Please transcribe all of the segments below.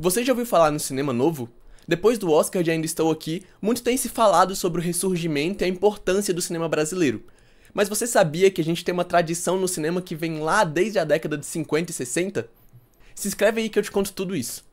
Você já ouviu falar no cinema novo? Depois do Oscar de Ainda Estou Aqui, muito tem se falado sobre o ressurgimento e a importância do cinema brasileiro. Mas você sabia que a gente tem uma tradição no cinema que vem lá desde a década de 50 e 60? Se inscreve aí que eu te conto tudo isso.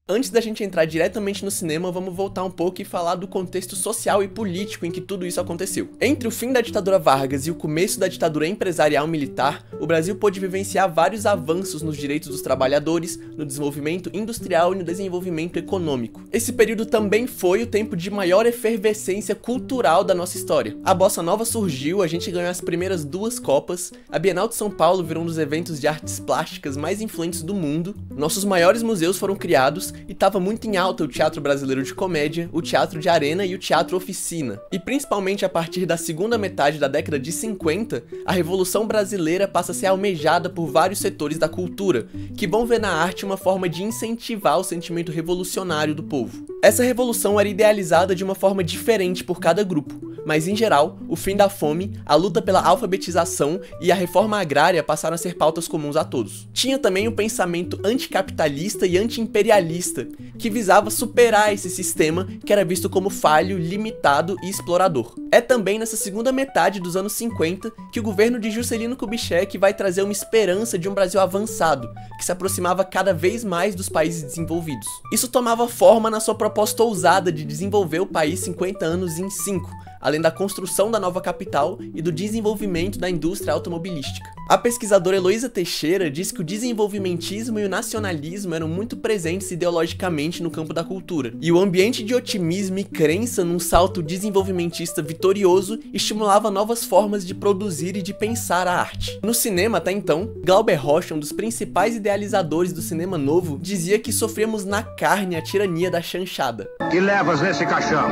Antes da gente entrar diretamente no cinema, vamos voltar um pouco e falar do contexto social e político em que tudo isso aconteceu. Entre o fim da ditadura Vargas e o começo da ditadura empresarial militar, o Brasil pôde vivenciar vários avanços nos direitos dos trabalhadores, no desenvolvimento industrial e no desenvolvimento econômico. Esse período também foi o tempo de maior efervescência cultural da nossa história. A Bossa Nova surgiu, a gente ganhou as primeiras 2 Copas, a Bienal de São Paulo virou um dos eventos de artes plásticas mais influentes do mundo, nossos maiores museus foram criados, e estava muito em alta o teatro brasileiro de comédia, o teatro de arena e o teatro oficina. E principalmente a partir da segunda metade da década de 50, a Revolução Brasileira passa a ser almejada por vários setores da cultura, que vão ver na arte uma forma de incentivar o sentimento revolucionário do povo. Essa revolução era idealizada de uma forma diferente por cada grupo, mas em geral, o fim da fome, a luta pela alfabetização e a reforma agrária passaram a ser pautas comuns a todos. Tinha também o pensamento anticapitalista e anti-imperialista, que visava superar esse sistema que era visto como falho, limitado e explorador. É também nessa segunda metade dos anos 50 que o governo de Juscelino Kubitschek vai trazer uma esperança de um Brasil avançado, que se aproximava cada vez mais dos países desenvolvidos. Isso tomava forma na sua proposta ousada de desenvolver o país 50 anos em 5, além da construção da nova capital e do desenvolvimento da indústria automobilística. A pesquisadora Heloísa Teixeira diz que o desenvolvimentismo e o nacionalismo eram muito presentes ideologicamente no campo da cultura, e o ambiente de otimismo e crença num salto desenvolvimentista vitorioso estimulava novas formas de produzir e de pensar a arte. No cinema, até então, Glauber Rocha, um dos principais idealizadores do cinema novo, dizia que sofríamos na carne a tirania da chanchada. Que levas nesse caixão?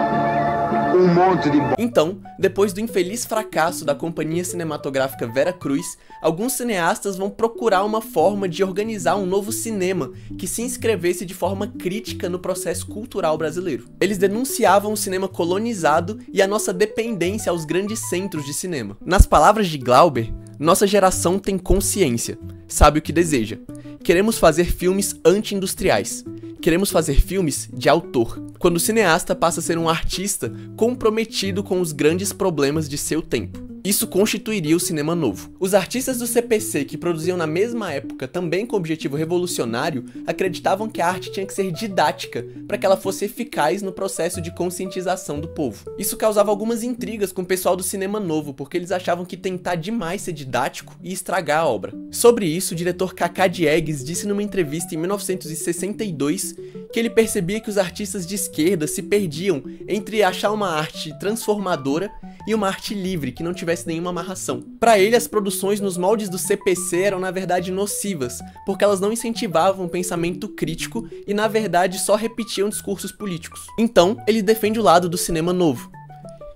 Um monte de... Então, depois do infeliz fracasso da companhia cinematográfica Vera Cruz, alguns cineastas vão procurar uma forma de organizar um novo cinema que se inscrevesse de forma crítica no processo cultural brasileiro. Eles denunciavam o cinema colonizado e a nossa dependência aos grandes centros de cinema. Nas palavras de Glauber, nossa geração tem consciência, sabe o que deseja. Queremos fazer filmes anti-industriais. Queremos fazer filmes de autor, quando o cineasta passa a ser um artista comprometido com os grandes problemas de seu tempo. Isso constituiria o cinema novo. Os artistas do CPC que produziam na mesma época, também com objetivo revolucionário, acreditavam que a arte tinha que ser didática, para que ela fosse eficaz no processo de conscientização do povo. Isso causava algumas intrigas com o pessoal do cinema novo, porque eles achavam que tentar demais ser didático ia estragar a obra. Sobre isso, o diretor Cacá Diegues disse numa entrevista em 1962 que ele percebia que os artistas de esquerda se perdiam entre achar uma arte transformadora e uma arte livre, que não tivesse nenhuma amarração. Para ele, as produções nos moldes do CPC eram na verdade nocivas, porque elas não incentivavam o pensamento crítico e na verdade só repetiam discursos políticos. Então, ele defende o lado do cinema novo.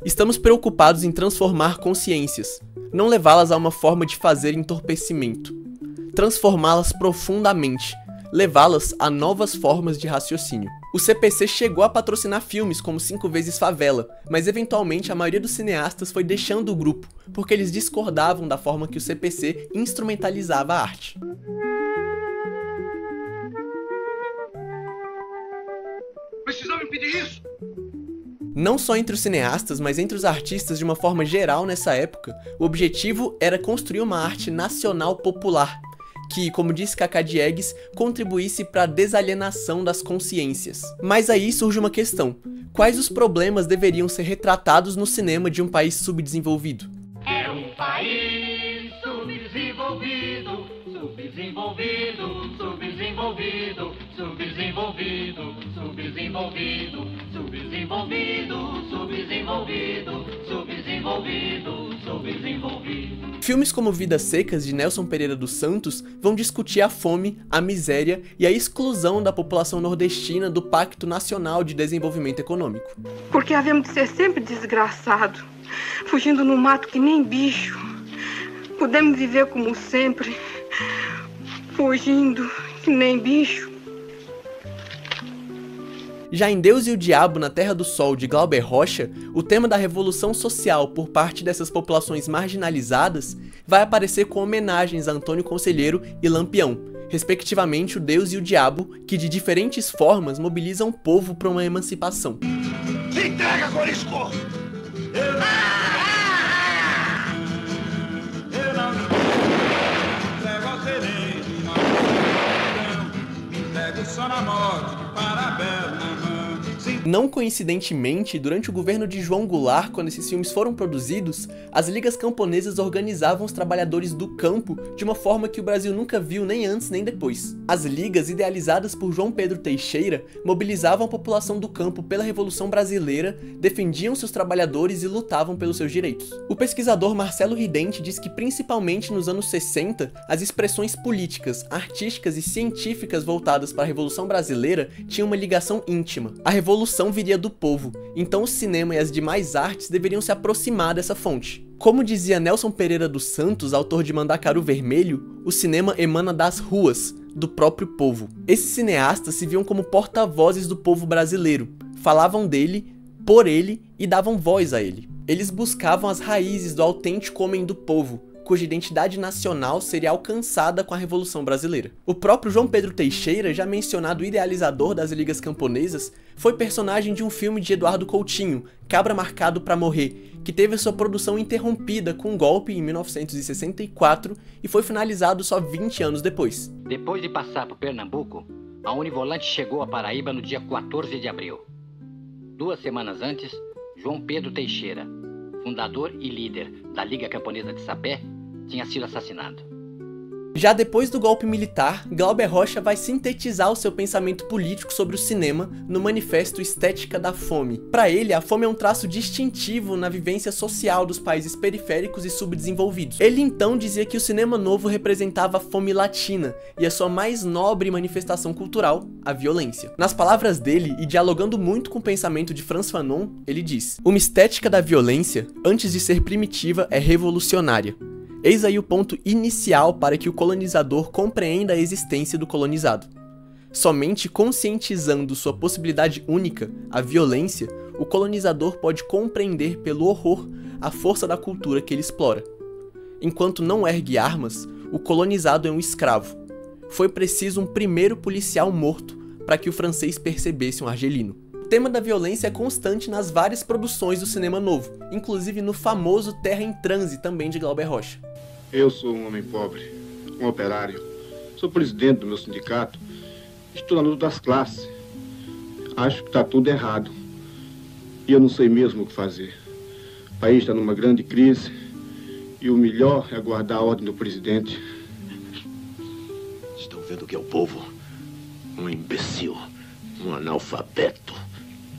Estamos preocupados em transformar consciências, não levá-las a uma forma de fazer entorpecimento. Transformá-las profundamente, levá-las a novas formas de raciocínio. O CPC chegou a patrocinar filmes como 5 vezes Favela, mas eventualmente a maioria dos cineastas foi deixando o grupo, porque eles discordavam da forma que o CPC instrumentalizava a arte. Precisamos impedir isso! Não só entre os cineastas, mas entre os artistas de uma forma geral nessa época, o objetivo era construir uma arte nacional popular, que, como disse Cacá Diegues, contribuísse para a desalienação das consciências. Mas aí surge uma questão: quais os problemas deveriam ser retratados no cinema de um país subdesenvolvido? É um país subdesenvolvido, subdesenvolvido, subdesenvolvido, subdesenvolvido, subdesenvolvido, subdesenvolvido, subdesenvolvido, subdesenvolvido, subdesenvolvido. Filmes como Vidas Secas, de Nelson Pereira dos Santos, vão discutir a fome, a miséria e a exclusão da população nordestina do Pacto Nacional de Desenvolvimento Econômico. Porque havemos de ser sempre desgraçados, fugindo no mato que nem bicho. Podemos viver como sempre, fugindo que nem bicho. Já em Deus e o Diabo na Terra do Sol, de Glauber Rocha, o tema da revolução social por parte dessas populações marginalizadas vai aparecer com homenagens a Antônio Conselheiro e Lampião, respectivamente o Deus e o Diabo, que de diferentes formas mobilizam o povo para uma emancipação. Se entrega, Corisco! Eu não entrego ao sereno, me entrego só na morte, de parabéns na mão. Não coincidentemente, durante o governo de João Goulart, quando esses filmes foram produzidos, as ligas camponesas organizavam os trabalhadores do campo de uma forma que o Brasil nunca viu nem antes nem depois. As ligas, idealizadas por João Pedro Teixeira, mobilizavam a população do campo pela Revolução Brasileira, defendiam seus trabalhadores e lutavam pelos seus direitos. O pesquisador Marcelo Ridente diz que principalmente nos anos 60, as expressões políticas, artísticas e científicas voltadas para a Revolução Brasileira tinham uma ligação íntima. A revolução viria do povo, então o cinema e as demais artes deveriam se aproximar dessa fonte. Como dizia Nelson Pereira dos Santos, autor de Mandacaru Vermelho, o cinema emana das ruas, do próprio povo. Esses cineastas se viam como porta-vozes do povo brasileiro, falavam dele, por ele e davam voz a ele. Eles buscavam as raízes do autêntico homem do povo, cuja identidade nacional seria alcançada com a Revolução Brasileira. O próprio João Pedro Teixeira, já mencionado idealizador das ligas camponesas, foi personagem de um filme de Eduardo Coutinho, Cabra Marcado para Morrer, que teve sua produção interrompida com um golpe em 1964 e foi finalizado só 20 anos depois. Depois de passar por Pernambuco, a Univolante chegou à Paraíba no dia 14 de abril. 2 semanas antes, João Pedro Teixeira, fundador e líder da Liga Camponesa de Sapé, tinha sido assassinado. Já depois do golpe militar, Glauber Rocha vai sintetizar o seu pensamento político sobre o cinema no manifesto Estética da Fome. Para ele, a fome é um traço distintivo na vivência social dos países periféricos e subdesenvolvidos. Ele então dizia que o cinema novo representava a fome latina e a sua mais nobre manifestação cultural, a violência. Nas palavras dele, e dialogando muito com o pensamento de Frantz Fanon, ele diz: "Uma estética da violência, antes de ser primitiva, é revolucionária. Eis aí o ponto inicial para que o colonizador compreenda a existência do colonizado. Somente conscientizando sua possibilidade única, a violência, o colonizador pode compreender pelo horror a força da cultura que ele explora. Enquanto não ergue armas, o colonizado é um escravo. Foi preciso um primeiro policial morto para que o francês percebesse um argelino." O tema da violência é constante nas várias produções do cinema novo, inclusive no famoso Terra em Transe, também de Glauber Rocha. Eu sou um homem pobre, um operário. Sou presidente do meu sindicato. Estou na luta das classes. Acho que está tudo errado. E eu não sei mesmo o que fazer. O país está numa grande crise e o melhor é aguardar a ordem do presidente. Estão vendo que é o povo? Um imbecil, um analfabeto,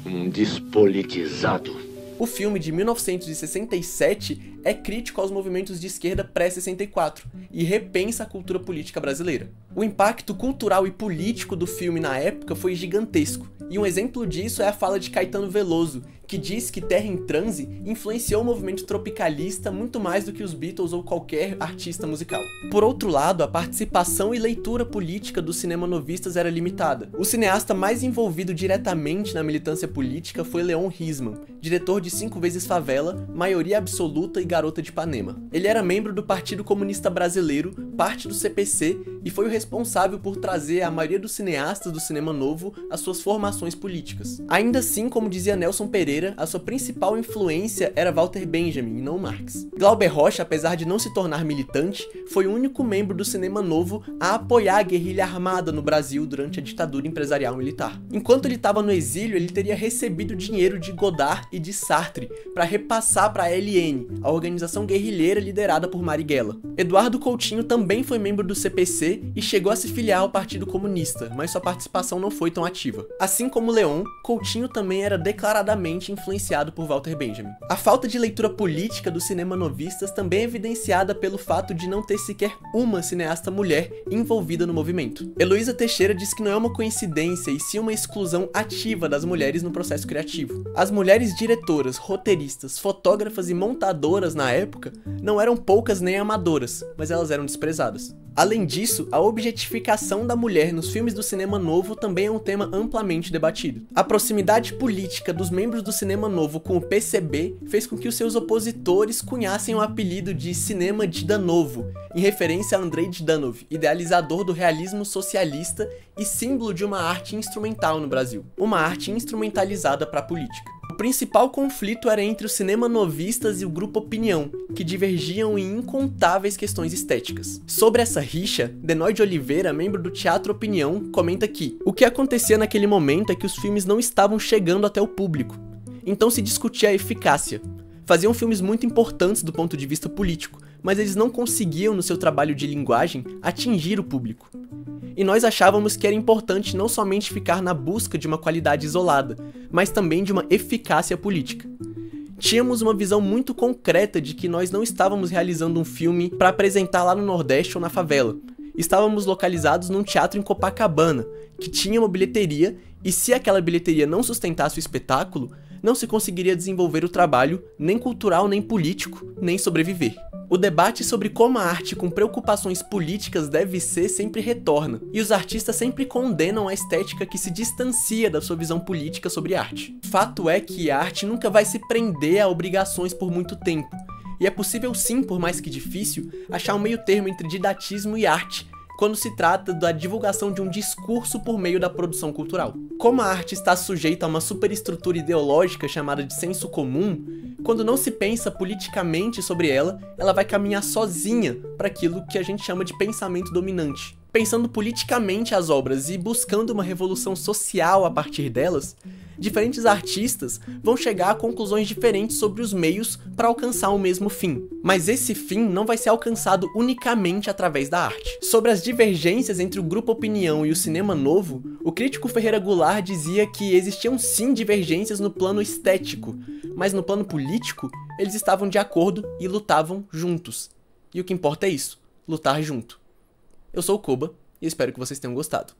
um despolitizado. O filme de 1967 é crítico aos movimentos de esquerda pré-64 e repensa a cultura política brasileira. O impacto cultural e político do filme na época foi gigantesco, e um exemplo disso é a fala de Caetano Veloso, que diz que Terra em Transe influenciou o movimento tropicalista muito mais do que os Beatles ou qualquer artista musical. Por outro lado, a participação e leitura política dos cinema-novistas era limitada. O cineasta mais envolvido diretamente na militância política foi Leon Risman, diretor de 5 vezes Favela, Maioria Absoluta e Garota de Ipanema. Ele era membro do Partido Comunista Brasileiro, parte do CPC, e foi o responsável por trazer a maioria dos cineastas do cinema novo às suas formações políticas. Ainda assim, como dizia Nelson Pereira, a sua principal influência era Walter Benjamin, e não Marx. Glauber Rocha, apesar de não se tornar militante, foi o único membro do cinema novo a apoiar a guerrilha armada no Brasil durante a ditadura empresarial militar. Enquanto ele estava no exílio, ele teria recebido dinheiro de Godard e de Sartre para repassar para a LN, a organização guerrilheira liderada por Marighella. Eduardo Coutinho também foi membro do CPC e chegou a se filiar ao Partido Comunista, mas sua participação não foi tão ativa. Assim como Leon, Coutinho também era declaradamente influenciado por Walter Benjamin. A falta de leitura política dos cinema-novistas também é evidenciada pelo fato de não ter sequer uma cineasta mulher envolvida no movimento. Heloísa Teixeira diz que não é uma coincidência e sim uma exclusão ativa das mulheres no processo criativo. As mulheres diretoras, roteiristas, fotógrafas e montadoras na época não eram poucas nem amadoras, mas elas eram desprezadas. Além disso, a objetificação da mulher nos filmes do cinema novo também é um tema amplamente debatido. A proximidade política dos membros do cinema novo com o PCB fez com que os seus opositores cunhassem o apelido de cinema Didanovo, em referência a Andrei Didanov, idealizador do realismo socialista e símbolo de uma arte instrumental no Brasil, uma arte instrumentalizada para a política. O principal conflito era entre os cinema novistas e o grupo Opinião, que divergiam em incontáveis questões estéticas. Sobre essa rixa, Denoy de Oliveira, membro do Teatro Opinião, comenta que o que acontecia naquele momento é que os filmes não estavam chegando até o público, então se discutia a eficácia. Faziam filmes muito importantes do ponto de vista político, mas eles não conseguiam, no seu trabalho de linguagem, atingir o público. E nós achávamos que era importante não somente ficar na busca de uma qualidade isolada, mas também de uma eficácia política. Tínhamos uma visão muito concreta de que nós não estávamos realizando um filme para apresentar lá no Nordeste ou na favela. Estávamos localizados num teatro em Copacabana, que tinha uma bilheteria, e se aquela bilheteria não sustentasse o espetáculo, não se conseguiria desenvolver o trabalho, nem cultural, nem político, nem sobreviver. O debate sobre como a arte com preocupações políticas deve ser sempre retorna, e os artistas sempre condenam a estética que se distancia da sua visão política sobre arte. Fato é que a arte nunca vai se prender a obrigações por muito tempo, e é possível sim, por mais que difícil, achar um meio termo entre didatismo e arte, quando se trata da divulgação de um discurso por meio da produção cultural. Como a arte está sujeita a uma superestrutura ideológica chamada de senso comum, quando não se pensa politicamente sobre ela, ela vai caminhar sozinha para aquilo que a gente chama de pensamento dominante. Pensando politicamente as obras e buscando uma revolução social a partir delas, diferentes artistas vão chegar a conclusões diferentes sobre os meios para alcançar o mesmo fim. Mas esse fim não vai ser alcançado unicamente através da arte. Sobre as divergências entre o grupo Opinião e o cinema novo, o crítico Ferreira Goulart dizia que existiam sim divergências no plano estético, mas no plano político, eles estavam de acordo e lutavam juntos. E o que importa é isso, lutar junto. Eu sou o Koba e espero que vocês tenham gostado.